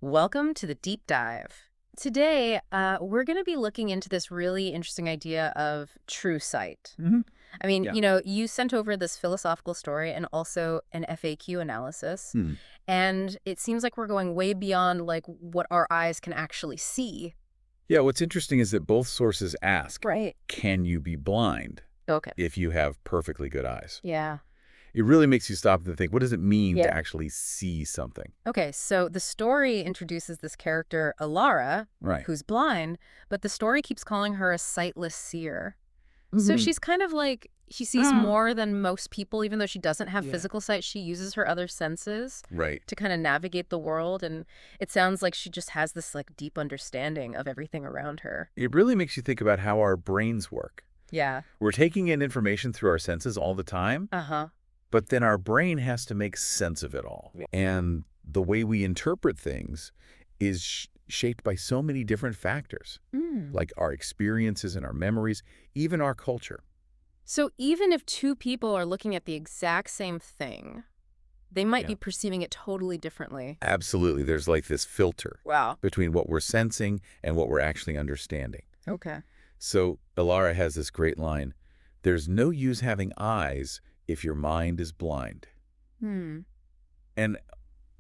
Welcome to the deep dive. Today, we're going to be looking into this really interesting idea of true sight. hmm I mean, Yeah. you sent over this philosophical story and also an FAQ analysis, Hmm. and it seems like we're going way beyond like what our eyes can actually see. Yeah, what's interesting is that both sources ask, Right. can you be blind Okay. if you have perfectly good eyes? Yeah. It really makes you stop and think, what does it mean to Yeah. actually see something? Okay, so the story introduces this character, Elara, Right. who's blind, but the story keeps calling her a sightless seer. So hmm she's kind of like, she sees Ah, more than most people, even though she doesn't have yeah. physical sight. She uses her other senses Right. to kind of navigate the world. And it sounds like she just has this like deep understanding of everything around her. It really makes you think about how our brains work. Yeah. We're taking in information through our senses all the time, Uh-huh. but then our brain has to make sense of it all. Yeah. And the way we interpret things is shaped by so many different factors, Mm. like our experiences and our memories, even our culture. So even if two people are looking at the exact same thing, they might Yeah. be perceiving it totally differently. Absolutely. There's like this filter Wow. between what we're sensing and what we're actually understanding. Okay. So Elara has this great line, there's no use having eyes if your mind is blind. Hmm. And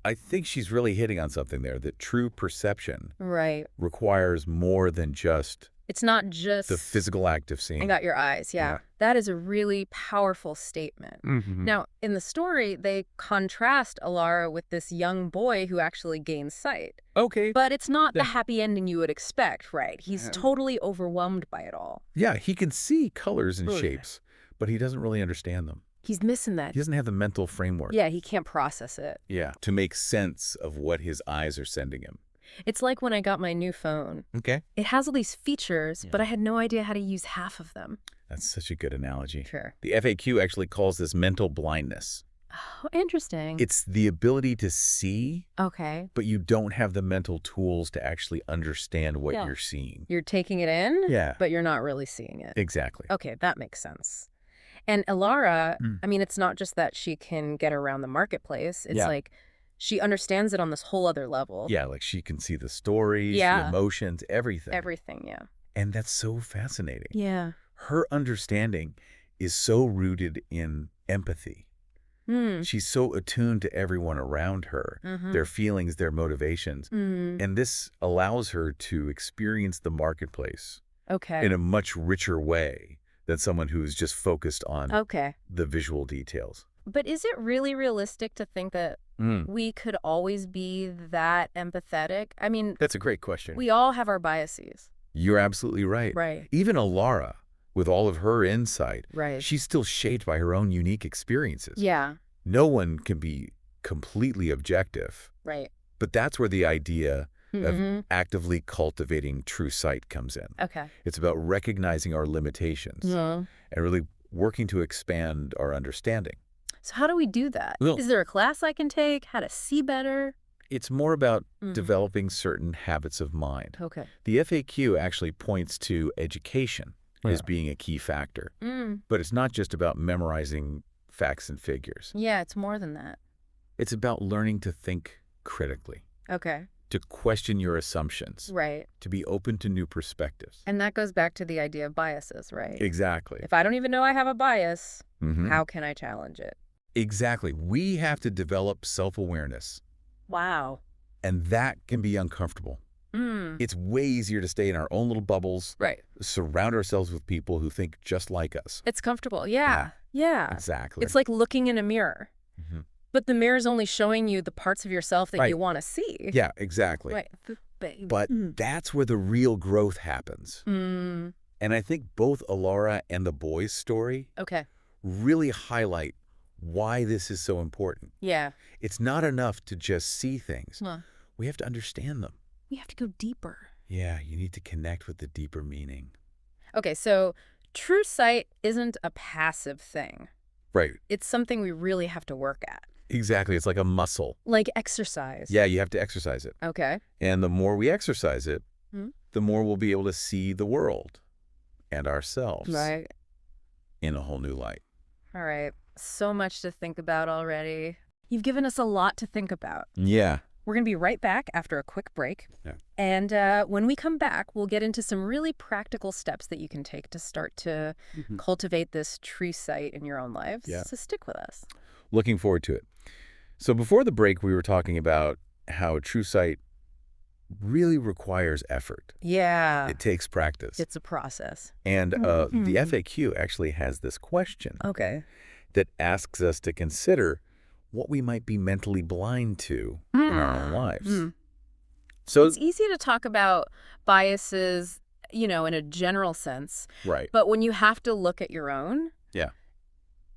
I think she's really hitting on something there, that true perception Right. requires more than just It's not the just physical act of I seeing. got your eyes. Yeah. Yeah. That is a really powerful statement. hmm Now, in the story, they contrast Alara with this young boy who actually gains sight. Okay. But it's not the The- happy ending you would expect, right? He's totally overwhelmed by it all. Yeah, he can see colors and Ugh. shapes, but he doesn't really understand them. He's missing that. He doesn't have the mental framework. Yeah, he can't process it. Yeah, to make sense of what his eyes are sending him. It's like when I got my new phone. Okay. It has all these features, Yeah. but I had no idea how to use half of them. That's such a good analogy. Sure. The FAQ actually calls this mental blindness. Oh, interesting. It's the ability to see, Okay. but you don't have the mental tools to actually understand what Yeah. you're seeing. You're taking it in, Yeah, but you're not really seeing it. exactly. Okay, that makes sense. And Elara, Mm. I mean, it's not just that she can get around the marketplace. It's Yeah. like she understands it on this whole other level. Yeah, like she can see the stories, the Yeah. emotions, everything. Everything, yeah. And that's so fascinating. Yeah. Her understanding is so rooted in empathy. Hmm. She's so attuned to everyone around her, Mm-hmm. their feelings, their motivations. Mm. And this allows her to experience the marketplace Okay. in a much richer way than someone who's just focused on Okay. the visual details. But is it really realistic to think that Mm. we could always be that empathetic? I mean, That's a great question. we all have our biases. You're absolutely right. Right. Even Elara, with all of her insight, Right. she's still shaped by her own unique experiences. Yeah. No one can be completely objective. Right. But that's where the idea of Mm-hmm. actively cultivating true sight comes in. Okay. It's about recognizing our limitations Yeah. and really working to expand our understanding. So how do we do that? Well- Is there a class I can take? How to see better? It's more about Mhm. developing certain habits of mind. Okay. The FAQ actually points to education as Yeah. being a key factor. Mm. But it's not just about memorizing facts and figures. Yeah, it's more than that. It's about learning to think critically, Okay. to question your assumptions, Right. to be open to new perspectives. And that goes back to the idea of biases, right? Exactly. If I don't even know I have a bias, Mhm. how can I challenge it? Exactly. We have to develop self-awareness, Wow. and that can be uncomfortable. Mm. It's way easier to stay in our own little bubbles, Right. surround ourselves with people who think just like us. It's comfortable. Yeah. Yeah. Exactly. It's like looking in a mirror, Mhm. but the mirror is only showing you the parts of yourself that Right. you want to see. Yeah, exactly. Right. But that's where the real growth happens. Mm. And I think both Elara and the boy's story Okay. really highlight why this is so important. Yeah. It's not enough to just see things. Huh. We have to understand them. We have to go deeper. Yeah, you need to connect with the deeper meaning. Okay, so true sight isn't a passive thing. Right. It's something we really have to work at. Exactly. It's like a muscle. Like exercise. Yeah, you have to exercise it. Okay. And the more we exercise it, Hmm. the more we'll be able to see the world and ourselves Right. in a whole new light. All right. So much to think about already. You've given us a lot to think about. Yeah. We're going to be right back after a quick break. Yeah. And when we come back, we'll get into some really practical steps that you can take to start to cultivate this true sight in your own lives. Yeah. So stick with us. Looking forward to it. So before the break, we were talking about how true sight really requires effort. Yeah. It takes practice. It's a process. And the FAQ actually has this question Okay. that asks us to consider what we might be mentally blind to in our own lives. So It's easy to talk about biases, in a general sense. right. But when you have to look at your own, Yeah.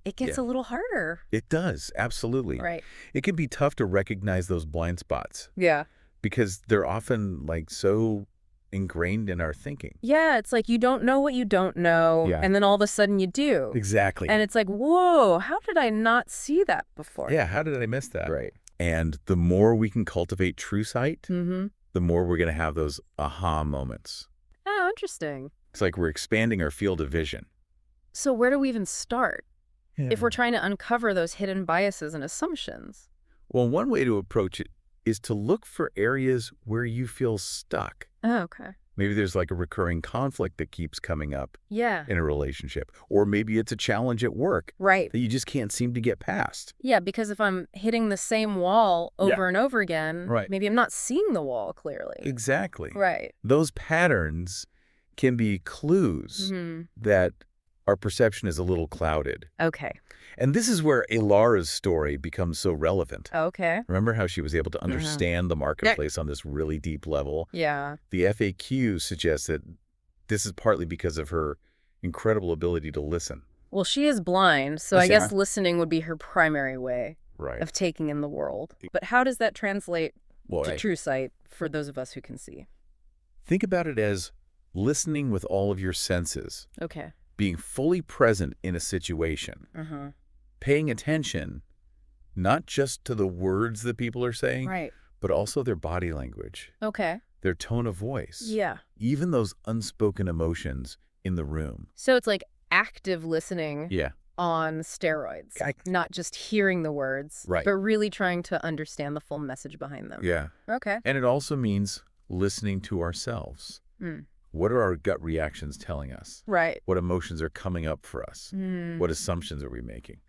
it gets Yeah. a little harder. It does, absolutely. Right. It can be tough to recognize those blind spots Yeah. because they're often so ingrained in our thinking. Yeah, it's like you don't know what you don't know, Yeah. and then all of a sudden you do. Exactly. And it's like, whoa, how did I not see that before? Yeah, how did I miss that? Right. And the more we can cultivate true sight, Mm-hmm. the more we're going to have those aha moments. Oh, interesting. It's like we're expanding our field of vision. So where do we even start if we're trying to uncover those hidden biases and assumptions? Well, one way to approach it is to look for areas where you feel stuck. Oh, okay. Maybe there's a recurring conflict that keeps coming up Yeah. in a relationship. Or maybe it's a challenge at work Right. that you just can't seem to get past. Yeah, because if I'm hitting the same wall over and over again, Right. maybe I'm not seeing the wall clearly. Exactly. Right. Those patterns can be clues that our perception is a little clouded. Okay. And this is where Elara's story becomes so relevant. Okay. Remember how she was able to understand the marketplace on this really deep level? Yeah. The FAQ suggests that this is partly because of her incredible ability to listen. Well, she is blind, so I guess listening would be her primary way Right. of taking in the world. But how does that translate Well, to true sight for those of us who can see? think about it as listening with all of your senses, Okay. being fully present in a situation, Uh-huh. paying attention not just to the words that people are saying, Right. but also their body language, Okay. their tone of voice, Yeah. even those unspoken emotions in the room. So it's like active listening Yeah. on steroids, not just hearing the words, Right. but really trying to understand the full message behind them. Yeah. Okay. And it also means listening to ourselves. Mm. What are our gut reactions telling us? Right. What emotions are coming up for us? Mm. What assumptions are we making?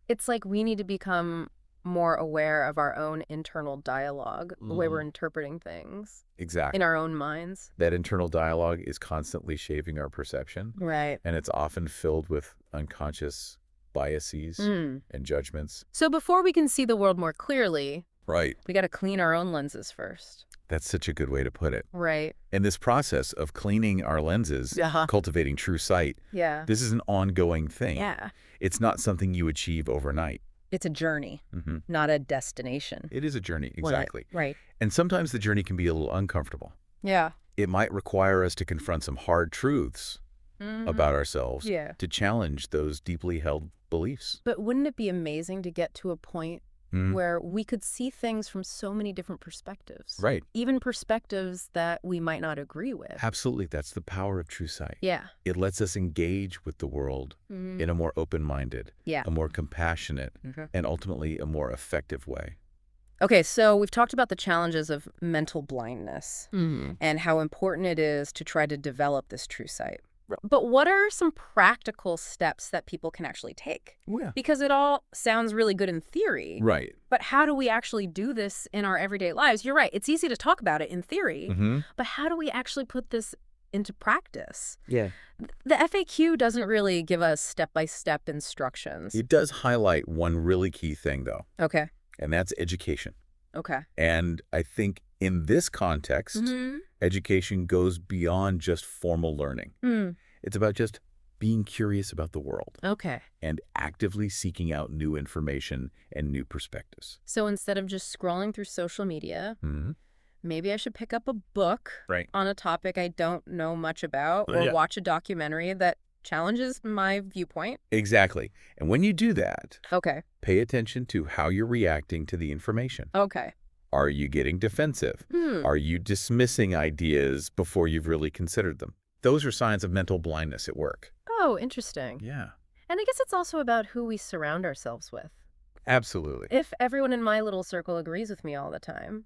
It's like we need to become more aware of our own internal dialogue, the way we're interpreting things Exactly. in our own minds. That internal dialogue is constantly shaping our perception, Right. and it's often filled with unconscious biases and judgments. So before we can see the world more clearly, Right. we got to clean our own lenses first. That's such a good way to put it. Right. And this process of cleaning our lenses, cultivating true sight, Yeah. this is an ongoing thing. Yeah. It's not something you achieve overnight. It's a journey, not a destination. It is a journey, exactly. Right. And sometimes the journey can be a little uncomfortable. Yeah. It might require us to confront some hard truths about ourselves Yeah. to challenge those deeply held beliefs. But wouldn't it be amazing to get to a point where we could see things from so many different perspectives? Right. Even perspectives that we might not agree with. Absolutely. That's the power of true sight. Yeah. It lets us engage with the world in a more open-minded, Yeah. a more compassionate, and ultimately a more effective way. Okay, so we've talked about the challenges of mental blindness and how important it is to try to develop this true sight. But what are some practical steps that people can actually take? Yeah. Because it all sounds really good in theory. Right. But how do we actually do this in our everyday lives? You're right. It's easy to talk about it in theory, but how do we actually put this into practice? Yeah. The FAQ doesn't really give us step-by-step instructions. It does highlight one really key thing, though, Okay. and that's education. Okay. And I think in this context, education goes beyond just formal learning. It's about just being curious about the world Okay. and actively seeking out new information and new perspectives. So instead of just scrolling through social media, maybe I should pick up a book on a topic I don't know much about or watch a documentary that challenges my viewpoint. Exactly. And when you do that, Okay. pay attention to how you're reacting to the information. Okay. Are you getting defensive? Are you dismissing ideas before you've really considered them? Those are signs of mental blindness at work. Oh, interesting. Yeah. And I guess it's also about who we surround ourselves with. Absolutely. If everyone in my little circle agrees with me all the time,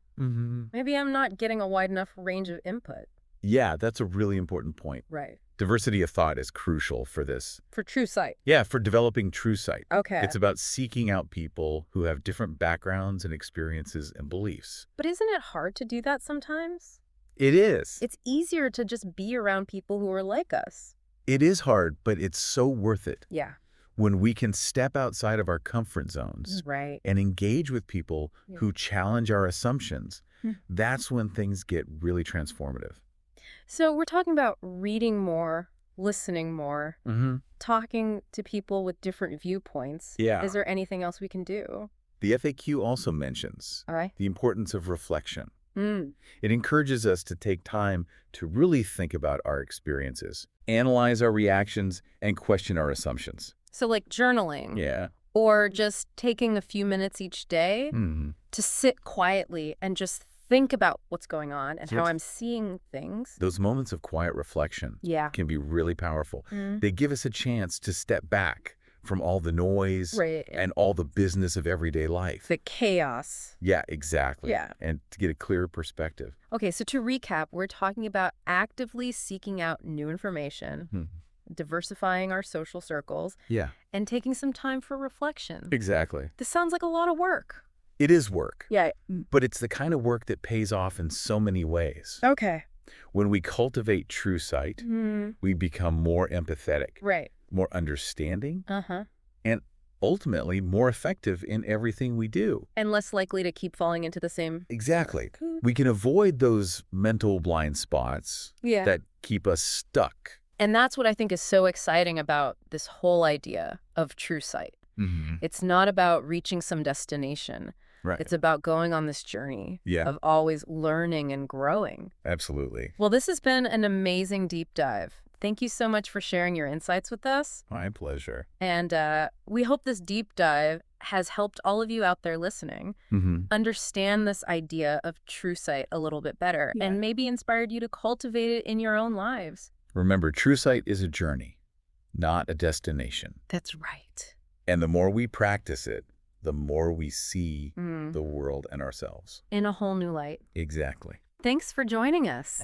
maybe I'm not getting a wide enough range of input. Yeah, that's a really important point. Right. Diversity of thought is crucial for this. For true sight. Yeah, for developing true sight. Okay. It's about seeking out people who have different backgrounds and experiences and beliefs. But isn't it hard to do that sometimes? It is. It's easier to just be around people who are like us. It is hard, but it's so worth it. Yeah. When we can step outside of our comfort zones Right. and engage with people who challenge our assumptions, that's when things get really transformative. So we're talking about reading more, listening more, talking to people with different viewpoints. Yeah. Is there anything else we can do? The FAQ also mentions the importance of reflection. It encourages us to take time to really think about our experiences, analyze our reactions, and question our assumptions. So like journaling. Yeah. Or just taking a few minutes each day to sit quietly and just think about what's going on and how I'm seeing things. Those moments of quiet reflection can be really powerful. They give us a chance to step back from all the noise and all the business of everyday life. The chaos. Yeah, exactly. Yeah. And to get a clearer perspective. Okay, so to recap, we're talking about actively seeking out new information, diversifying our social circles, and taking some time for reflection. Exactly. This sounds like a lot of work. It is work. Yeah. But it's the kind of work that pays off in so many ways. Okay. When we cultivate true sight, we become more empathetic, more understanding, and ultimately more effective in everything we do. And less likely to keep falling into the same... Exactly. We can avoid those mental blind spots that keep us stuck. And that's what I think is so exciting about this whole idea of true sight. It's not about reaching some destination. It's about going on this journey of always learning and growing. Absolutely. Well, this has been an amazing deep dive. Thank you so much for sharing your insights with us. My pleasure. And we hope this deep dive has helped all of you out there listening understand this idea of true sight a little bit better and maybe inspired you to cultivate it in your own lives. Remember, true sight is a journey, not a destination. That's right. And the more we practice it, the more we see the world and ourselves. In a whole new light. Exactly. Thanks for joining us.